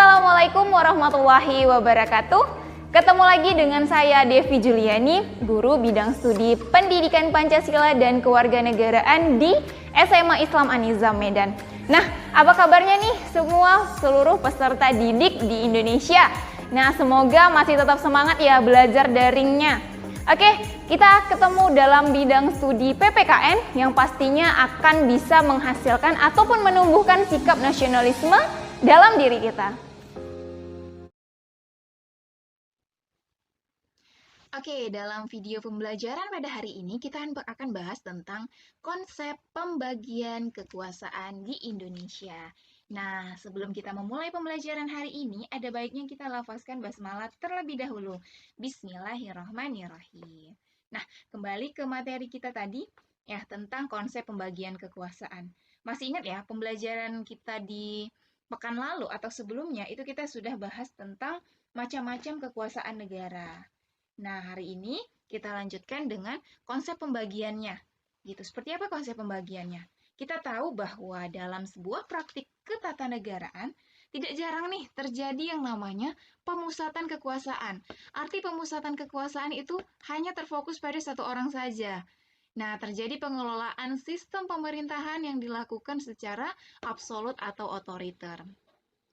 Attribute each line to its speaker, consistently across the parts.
Speaker 1: Assalamualaikum warahmatullahi wabarakatuh. Ketemu lagi dengan saya Devi Juliani, guru bidang studi Pendidikan Pancasila dan Kewarganegaraan di SMA Islam An-Nizam Medan. Nah, apa kabarnya nih semua seluruh peserta didik di Indonesia? Nah, semoga masih tetap semangat ya belajar daringnya. Oke, kita ketemu dalam bidang studi PPKN yang pastinya akan bisa menghasilkan ataupun menumbuhkan sikap nasionalisme dalam diri kita. Oke, dalam video pembelajaran pada hari ini kita akan bahas tentang konsep pembagian kekuasaan di Indonesia. Nah, sebelum kita memulai pembelajaran hari ini, ada baiknya kita lafazkan basmalah terlebih dahulu. Bismillahirrahmanirrahim. Nah, kembali ke materi kita tadi, ya, tentang konsep pembagian kekuasaan. Masih ingat ya, pembelajaran kita di pekan lalu atau sebelumnya, itu kita sudah bahas tentang macam-macam kekuasaan negara. Nah, hari ini kita lanjutkan dengan konsep pembagiannya. Gitu. Seperti apa konsep pembagiannya? Kita tahu bahwa dalam sebuah praktik ketatanegaraan, tidak jarang nih terjadi yang namanya pemusatan kekuasaan. Arti pemusatan kekuasaan itu hanya terfokus pada satu orang saja. Nah, terjadi pengelolaan sistem pemerintahan yang dilakukan secara absolut atau otoriter.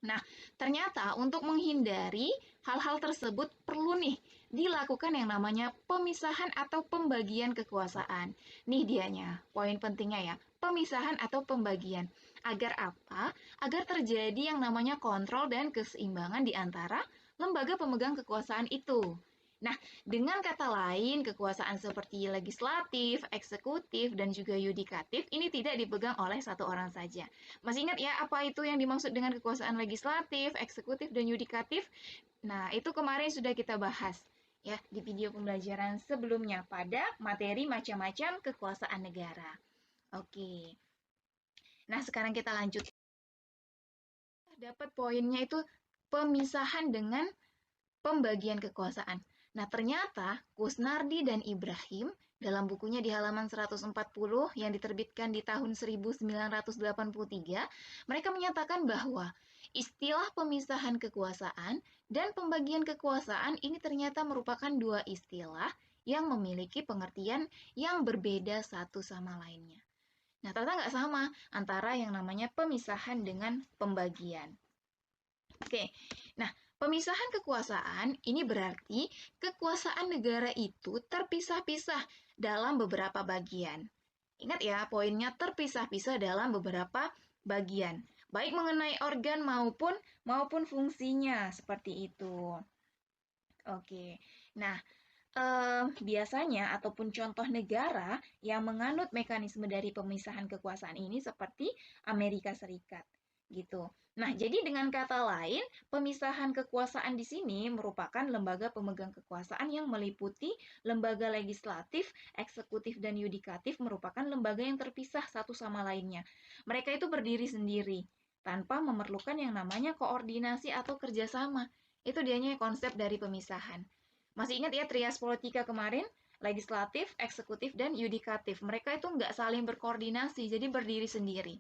Speaker 1: Nah, ternyata untuk menghindari hal-hal tersebut perlu nih dilakukan yang namanya pemisahan atau pembagian kekuasaan. Nih dianya, poin pentingnya ya, pemisahan atau pembagian. Agar apa? Agar terjadi yang namanya kontrol dan keseimbangan di antara lembaga pemegang kekuasaan itu. Nah, dengan kata lain, kekuasaan seperti legislatif, eksekutif, dan juga yudikatif ini tidak dipegang oleh satu orang saja. Masih ingat ya apa itu yang dimaksud dengan kekuasaan legislatif, eksekutif, dan yudikatif? Nah, itu kemarin sudah kita bahas ya di video pembelajaran sebelumnya pada materi macam-macam kekuasaan negara. Oke. Nah, sekarang kita lanjut. Dapat poinnya itu pemisahan dengan pembagian kekuasaan. Nah, ternyata Kusnardi dan Ibrahim dalam bukunya di halaman 140 yang diterbitkan di tahun 1983, mereka menyatakan bahwa istilah pemisahan kekuasaan dan pembagian kekuasaan ini ternyata merupakan dua istilah yang memiliki pengertian yang berbeda satu sama lainnya. Nah, ternyata nggak sama antara yang namanya pemisahan dengan pembagian. Oke, nah pemisahan kekuasaan ini berarti kekuasaan negara itu terpisah-pisah dalam beberapa bagian. Ingat ya, poinnya terpisah-pisah dalam beberapa bagian, baik mengenai organ maupun fungsinya seperti itu. Oke, nah biasanya ataupun contoh negara yang menganut mekanisme dari pemisahan kekuasaan ini seperti Amerika Serikat gitu. Nah, jadi dengan kata lain, pemisahan kekuasaan di sini merupakan lembaga pemegang kekuasaan yang meliputi lembaga legislatif, eksekutif, dan yudikatif merupakan lembaga yang terpisah satu sama lainnya. Mereka itu berdiri sendiri, tanpa memerlukan yang namanya koordinasi atau kerjasama. Itu dianya konsep dari pemisahan. Masih ingat ya trias politika kemarin? Legislatif, eksekutif, dan yudikatif. Mereka itu nggak saling berkoordinasi, jadi berdiri sendiri.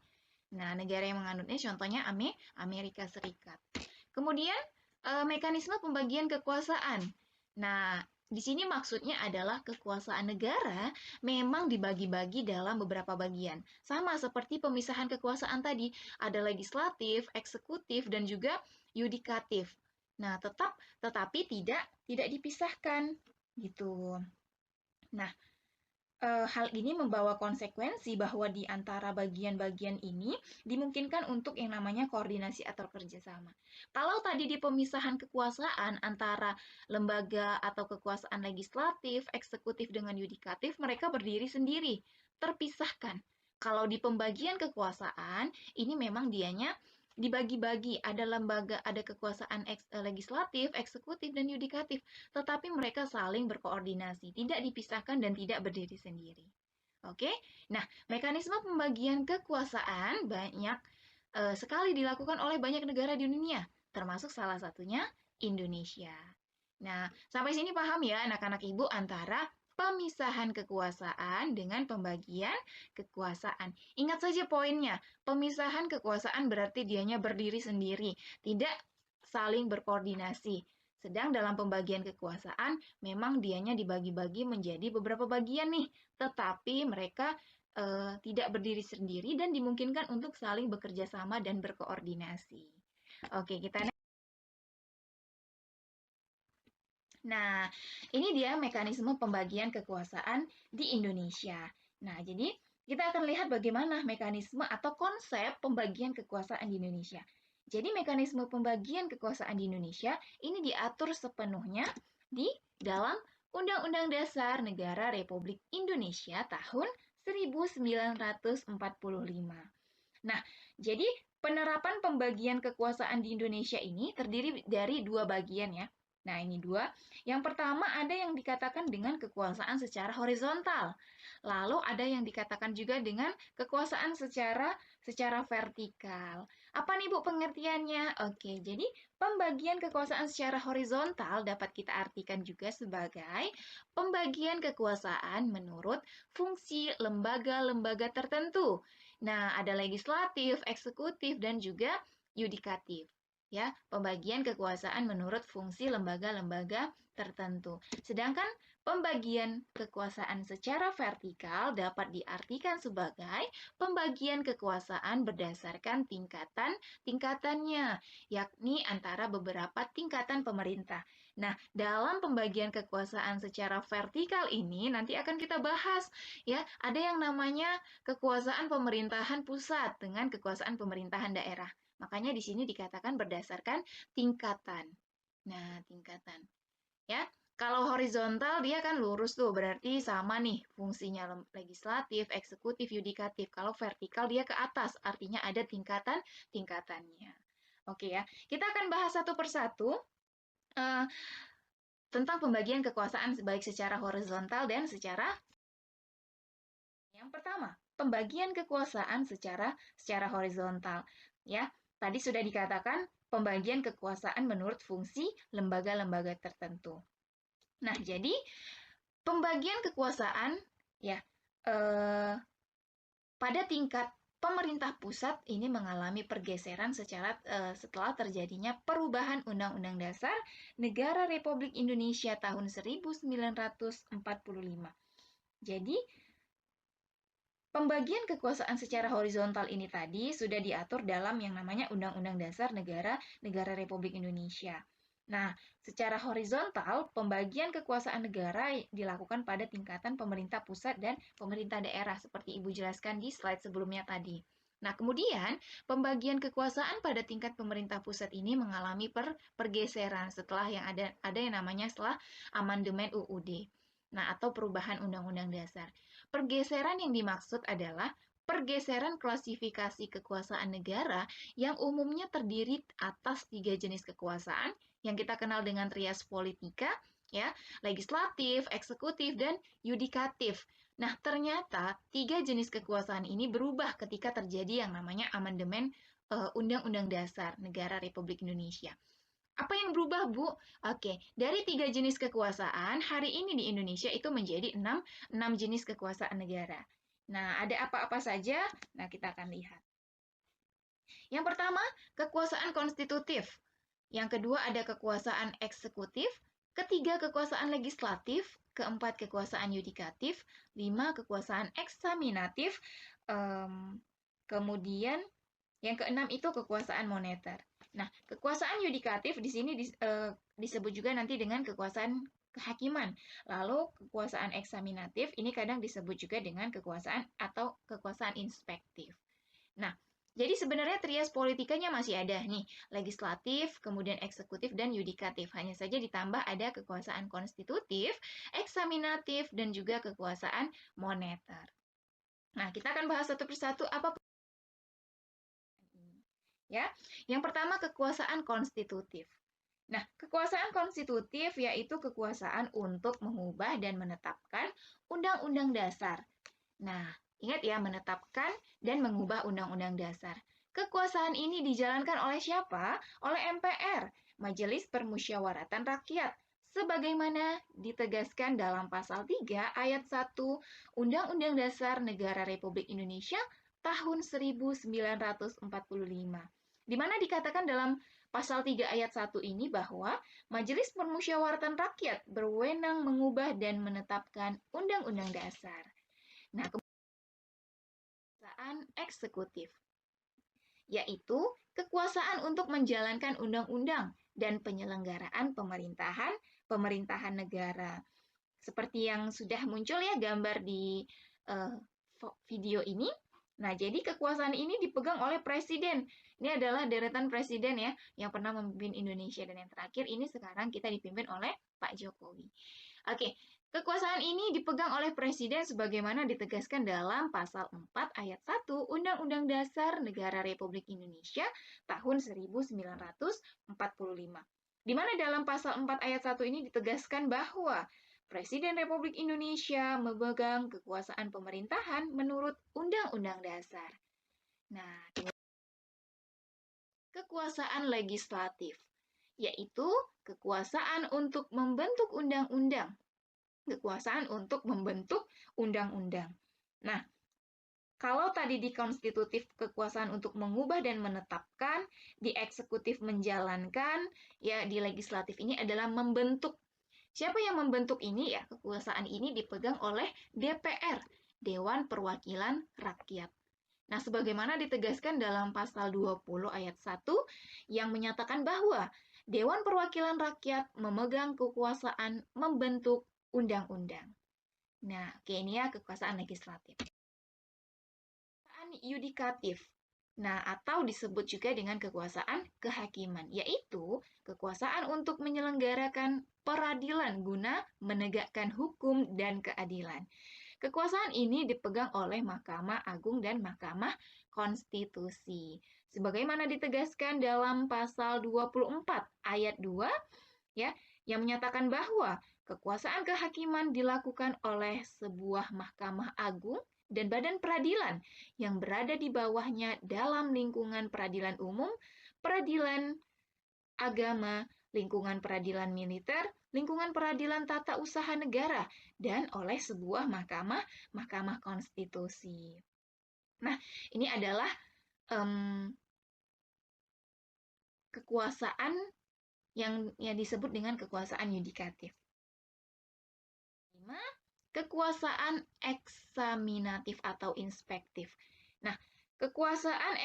Speaker 1: Nah, negara yang menganutnya contohnya Amerika Serikat. Kemudian, mekanisme pembagian kekuasaan. Nah, di sini maksudnya adalah kekuasaan negara memang dibagi-bagi dalam beberapa bagian. Sama seperti pemisahan kekuasaan tadi, ada legislatif, eksekutif, dan juga yudikatif. Nah, tetapi tidak dipisahkan gitu. Nah, hal ini membawa konsekuensi bahwa di antara bagian-bagian ini dimungkinkan untuk yang namanya koordinasi atau kerjasama. Kalau tadi di pemisahan kekuasaan antara lembaga atau kekuasaan legislatif, eksekutif dengan yudikatif, mereka berdiri sendiri, terpisahkan. Kalau di pembagian kekuasaan, ini memang dianya dibagi-bagi, ada lembaga, ada kekuasaan legislatif, eksekutif, dan yudikatif, tetapi mereka saling berkoordinasi, tidak dipisahkan dan tidak berdiri sendiri. Oke, nah mekanisme pembagian kekuasaan banyak sekali dilakukan oleh banyak negara di dunia, termasuk salah satunya Indonesia. Nah, sampai sini paham ya anak-anak ibu antara pemisahan kekuasaan dengan pembagian kekuasaan. Ingat saja poinnya, pemisahan kekuasaan berarti dianya berdiri sendiri, tidak saling berkoordinasi. Sedang dalam pembagian kekuasaan, memang dianya dibagi-bagi menjadi beberapa bagian nih, tetapi mereka tidak berdiri sendiri dan dimungkinkan untuk saling bekerja sama dan berkoordinasi. Oke, kita Nah, ini dia mekanisme pembagian kekuasaan di Indonesia. Nah, jadi kita akan lihat bagaimana mekanisme atau konsep pembagian kekuasaan di Indonesia. Jadi mekanisme pembagian kekuasaan di Indonesia ini diatur sepenuhnya di dalam Undang-Undang Dasar Negara Republik Indonesia tahun 1945. Nah, jadi penerapan pembagian kekuasaan di Indonesia ini terdiri dari dua bagian ya. Nah, ini dua. Yang pertama ada yang dikatakan dengan kekuasaan secara horizontal. Lalu ada yang dikatakan juga dengan kekuasaan secara vertikal. Apa nih Bu pengertiannya? Oke, jadi pembagian kekuasaan secara horizontal dapat kita artikan juga sebagai pembagian kekuasaan menurut fungsi lembaga-lembaga tertentu. Nah, ada legislatif, eksekutif, dan juga yudikatif. Ya, pembagian kekuasaan menurut fungsi lembaga-lembaga tertentu. Sedangkan pembagian kekuasaan secara vertikal dapat diartikan sebagai pembagian kekuasaan berdasarkan tingkatannya, yakni antara beberapa tingkatan pemerintah. Nah, dalam pembagian kekuasaan secara vertikal ini nanti akan kita bahas ya, ada yang namanya kekuasaan pemerintahan pusat dengan kekuasaan pemerintahan daerah. Makanya di sini dikatakan berdasarkan tingkatan. Nah, tingkatan. Ya, kalau horizontal dia kan lurus tuh, berarti sama nih fungsinya legislatif, eksekutif, yudikatif. Kalau vertikal dia ke atas, artinya ada tingkatannya. Oke ya, kita akan bahas satu persatu tentang pembagian kekuasaan baik secara horizontal dan secara yang pertama, pembagian kekuasaan secara horizontal. Ya, tadi sudah dikatakan pembagian kekuasaan menurut fungsi lembaga-lembaga tertentu. Nah, jadi pembagian kekuasaan ya pada tingkat pemerintah pusat ini mengalami pergeseran setelah terjadinya perubahan Undang-Undang Dasar Negara Republik Indonesia tahun 1945. Jadi, pembagian kekuasaan secara horizontal ini tadi sudah diatur dalam yang namanya Undang-Undang Dasar Negara Republik Indonesia. Nah, secara horizontal, pembagian kekuasaan negara dilakukan pada tingkatan pemerintah pusat dan pemerintah daerah, seperti Ibu jelaskan di slide sebelumnya tadi. Nah, kemudian pembagian kekuasaan pada tingkat pemerintah pusat ini mengalami pergeseran setelah ada yang namanya setelah amandemen UUD. Nah, atau perubahan Undang-Undang Dasar. Pergeseran yang dimaksud adalah pergeseran klasifikasi kekuasaan negara yang umumnya terdiri atas 3 jenis kekuasaan yang kita kenal dengan trias politika, ya, legislatif, eksekutif, dan yudikatif. Nah, ternyata 3 jenis kekuasaan ini berubah ketika terjadi yang namanya amandemen Undang-Undang Dasar Negara Republik Indonesia. Apa yang berubah, Bu? Oke, dari 3 jenis kekuasaan, hari ini di Indonesia itu menjadi 6 jenis kekuasaan negara. Nah, ada apa-apa saja? Nah, kita akan lihat. Yang pertama, kekuasaan konstitutif. Yang kedua, ada kekuasaan eksekutif. Ketiga, kekuasaan legislatif. Keempat, kekuasaan yudikatif. 5, kekuasaan eksaminatif. Kemudian, yang keenam itu kekuasaan moneter. Nah, kekuasaan yudikatif di sini disebut juga nanti dengan kekuasaan kehakiman. Lalu kekuasaan eksaminatif ini kadang disebut juga dengan kekuasaan atau kekuasaan inspektif. Nah, jadi sebenarnya trias politikanya masih ada nih, legislatif, kemudian eksekutif, dan yudikatif. Hanya saja ditambah ada kekuasaan konstitutif, eksaminatif, dan juga kekuasaan moneter. Nah, kita akan bahas satu persatu apa ya. Yang pertama kekuasaan konstitutif. Nah, kekuasaan konstitutif yaitu kekuasaan untuk mengubah dan menetapkan undang-undang dasar. Nah, ingat ya, menetapkan dan mengubah undang-undang dasar. Kekuasaan ini dijalankan oleh siapa? Oleh MPR, Majelis Permusyawaratan Rakyat, sebagaimana ditegaskan dalam pasal 3 ayat 1 Undang-Undang Dasar Negara Republik Indonesia tahun 1945. Di mana dikatakan dalam Pasal 3 ayat 1 ini bahwa Majelis Permusyawaratan Rakyat berwenang mengubah dan menetapkan undang-undang dasar. Nah, kekuasaan eksekutif, yaitu kekuasaan untuk menjalankan undang-undang dan penyelenggaraan pemerintahan negara. Seperti yang sudah muncul ya gambar di video ini. Nah, jadi kekuasaan ini dipegang oleh presiden. Ini adalah deretan presiden ya, yang pernah memimpin Indonesia. Dan yang terakhir ini sekarang kita dipimpin oleh Pak Jokowi. Oke, kekuasaan ini dipegang oleh presiden sebagaimana ditegaskan dalam pasal 4 ayat 1 Undang-Undang Dasar Negara Republik Indonesia tahun 1945. Di mana dalam pasal 4 ayat 1 ini ditegaskan bahwa Presiden Republik Indonesia memegang kekuasaan pemerintahan menurut Undang-Undang Dasar. Nah, kekuasaan legislatif, yaitu kekuasaan untuk membentuk undang-undang. Kekuasaan untuk membentuk undang-undang. Nah, kalau tadi di konstitutif kekuasaan untuk mengubah dan menetapkan, di eksekutif menjalankan, ya di legislatif ini adalah membentuk. Siapa yang membentuk ini? Ya, kekuasaan ini dipegang oleh DPR, Dewan Perwakilan Rakyat. Nah, sebagaimana ditegaskan dalam pasal 20 ayat 1 yang menyatakan bahwa Dewan Perwakilan Rakyat memegang kekuasaan membentuk undang-undang. Nah, oke, ini ya kekuasaan legislatif. Kekuasaan yudikatif. Nah, atau disebut juga dengan kekuasaan kehakiman, yaitu kekuasaan untuk menyelenggarakan peradilan guna menegakkan hukum dan keadilan. Kekuasaan ini dipegang oleh Mahkamah Agung dan Mahkamah Konstitusi. Sebagaimana ditegaskan dalam pasal 24 ayat 2, ya, yang menyatakan bahwa kekuasaan kehakiman dilakukan oleh sebuah Mahkamah Agung dan badan peradilan yang berada di bawahnya dalam lingkungan peradilan umum, peradilan agama, lingkungan peradilan militer, lingkungan peradilan tata usaha negara, dan oleh sebuah mahkamah konstitusi. Nah, ini adalah kekuasaan yang disebut dengan kekuasaan yudikatif. 5. Kekuasaan eksaminatif atau inspektif. Nah, kekuasaan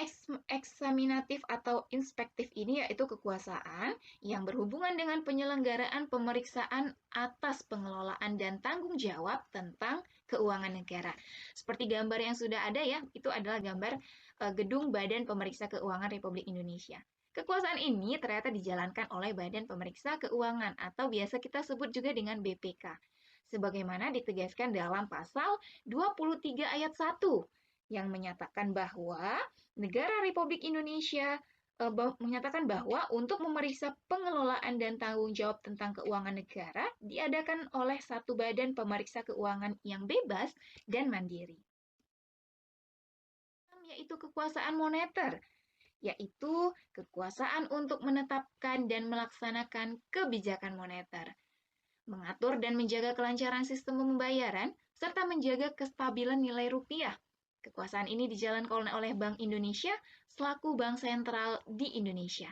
Speaker 1: eksaminatif atau inspektif ini yaitu kekuasaan yang berhubungan dengan penyelenggaraan pemeriksaan atas pengelolaan dan tanggung jawab tentang keuangan negara. Seperti gambar yang sudah ada ya, itu adalah gambar gedung Badan Pemeriksa Keuangan Republik Indonesia. Kekuasaan ini ternyata dijalankan oleh Badan Pemeriksa Keuangan atau biasa kita sebut juga dengan BPK. Sebagaimana ditegaskan dalam pasal 23 ayat 1 yang menyatakan bahwa negara Republik Indonesia menyatakan bahwa untuk memeriksa pengelolaan dan tanggung jawab tentang keuangan negara diadakan oleh satu badan pemeriksa keuangan yang bebas dan mandiri. Yaitu kekuasaan moneter, yaitu kekuasaan untuk menetapkan dan melaksanakan kebijakan moneter, mengatur dan menjaga kelancaran sistem pembayaran, serta menjaga kestabilan nilai rupiah. Kekuasaan ini dijalankan oleh Bank Indonesia selaku bank sentral di Indonesia.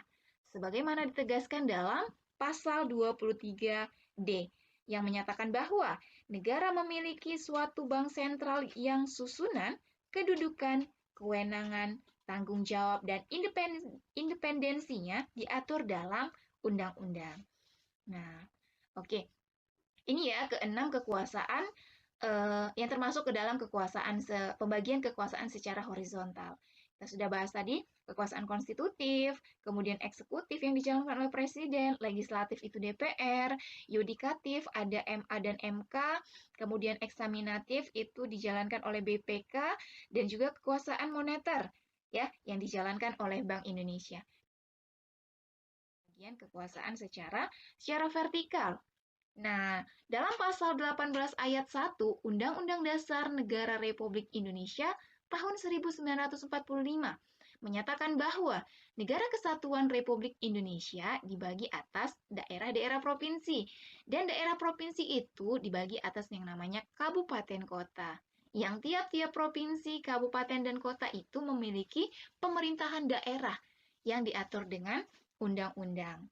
Speaker 1: Sebagaimana ditegaskan dalam pasal 23D yang menyatakan bahwa negara memiliki suatu bank sentral yang susunan, kedudukan, kewenangan, tanggung jawab, dan independensinya diatur dalam undang-undang. Nah, oke. Ini ya keenam kekuasaan yang termasuk ke dalam pembagian kekuasaan secara horizontal. Kita sudah bahas tadi kekuasaan konstitutif, kemudian eksekutif yang dijalankan oleh presiden, legislatif itu DPR, yudikatif ada MA dan MK, kemudian eksaminatif itu dijalankan oleh BPK, dan juga kekuasaan moneter ya yang dijalankan oleh Bank Indonesia. Bagian kekuasaan secara vertikal. Nah, dalam pasal 18 ayat 1 Undang-Undang Dasar Negara Republik Indonesia tahun 1945 menyatakan bahwa Negara Kesatuan Republik Indonesia dibagi atas daerah-daerah provinsi, dan daerah provinsi itu dibagi atas yang namanya kabupaten kota. Yang tiap-tiap provinsi, kabupaten, dan kota itu memiliki pemerintahan daerah yang diatur dengan undang-undang.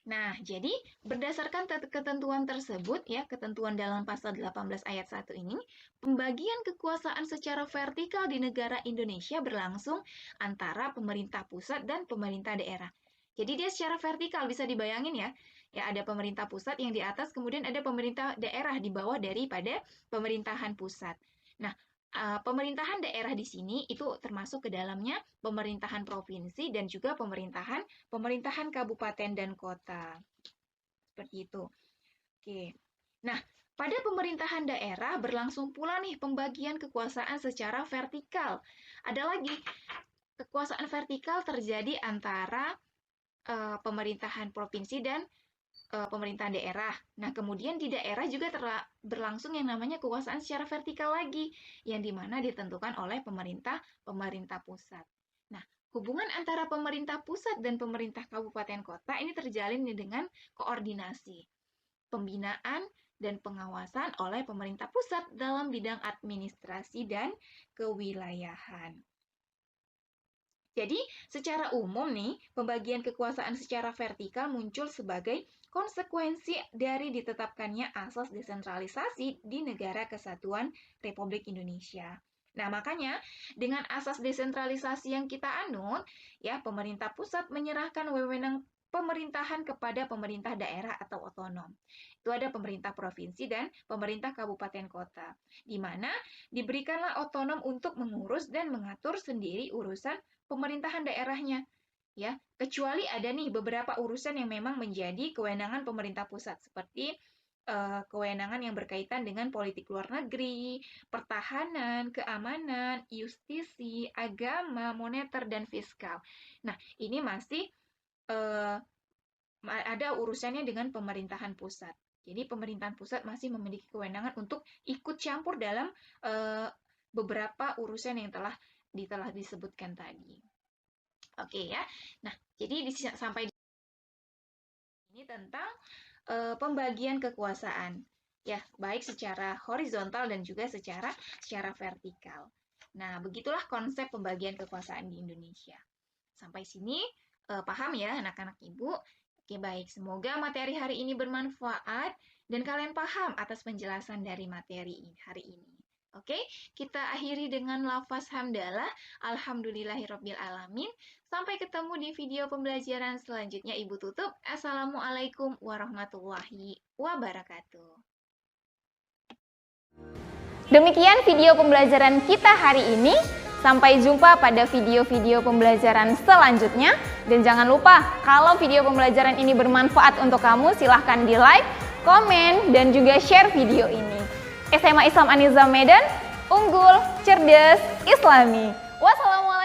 Speaker 1: Nah, jadi berdasarkan ketentuan tersebut ya, ketentuan dalam pasal 18 ayat 1 ini, pembagian kekuasaan secara vertikal di negara Indonesia berlangsung antara pemerintah pusat dan pemerintah daerah. Jadi dia secara vertikal, bisa dibayangin ya. Ya, ada pemerintah pusat yang di atas, kemudian ada pemerintah daerah di bawah daripada pemerintahan pusat. Nah, pemerintahan daerah di sini itu termasuk ke dalamnya pemerintahan provinsi dan juga pemerintahan kabupaten dan kota. Seperti itu. Oke. Nah, pada pemerintahan daerah berlangsung pula nih pembagian kekuasaan secara vertikal. Ada lagi kekuasaan vertikal terjadi antara pemerintahan provinsi dan pemerintahan daerah. Nah, kemudian di daerah juga berlangsung yang namanya kekuasaan secara vertikal lagi, yang dimana ditentukan oleh pemerintah pusat. Nah, hubungan antara pemerintah pusat dan pemerintah kabupaten kota ini terjalin dengan koordinasi, pembinaan, dan pengawasan oleh pemerintah pusat dalam bidang administrasi dan kewilayahan. Jadi, secara umum nih, pembagian kekuasaan secara vertikal muncul sebagai konsekuensi dari ditetapkannya asas desentralisasi di Negara Kesatuan Republik Indonesia. Nah, makanya dengan asas desentralisasi yang kita anut, ya, pemerintah pusat menyerahkan wewenang pemerintahan kepada pemerintah daerah atau otonom. Itu ada pemerintah provinsi dan pemerintah kabupaten kota, di mana diberikanlah otonom untuk mengurus dan mengatur sendiri urusan pemerintahan daerahnya. Ya, kecuali ada nih beberapa urusan yang memang menjadi kewenangan pemerintah pusat, seperti kewenangan yang berkaitan dengan politik luar negeri, pertahanan, keamanan, justisi, agama, moneter, dan fiskal. Nah, ini masih ada urusannya dengan pemerintahan pusat. Jadi pemerintahan pusat masih memiliki kewenangan untuk ikut campur dalam beberapa urusan yang telah disebutkan tadi. Oke ya. Nah, jadi sampai ini tentang pembagian kekuasaan. Ya, baik secara horizontal dan juga secara vertikal. Nah, begitulah konsep pembagian kekuasaan di Indonesia. Sampai sini paham ya anak-anak Ibu? Oke, baik. Semoga materi hari ini bermanfaat dan kalian paham atas penjelasan dari materi hari ini. Oke, kita akhiri dengan lafaz hamdalah. Alhamdulillahirabbil alamin. Sampai ketemu di video pembelajaran selanjutnya. Ibu tutup. Assalamualaikum warahmatullahi wabarakatuh.
Speaker 2: Demikian video pembelajaran kita hari ini. Sampai jumpa pada video-video pembelajaran selanjutnya. Dan jangan lupa, kalau video pembelajaran ini bermanfaat untuk kamu, silahkan di like, komen, dan juga share video ini. SMA Islam An-Nizam Medan, unggul, cerdas, islami. Wassalamualaikum.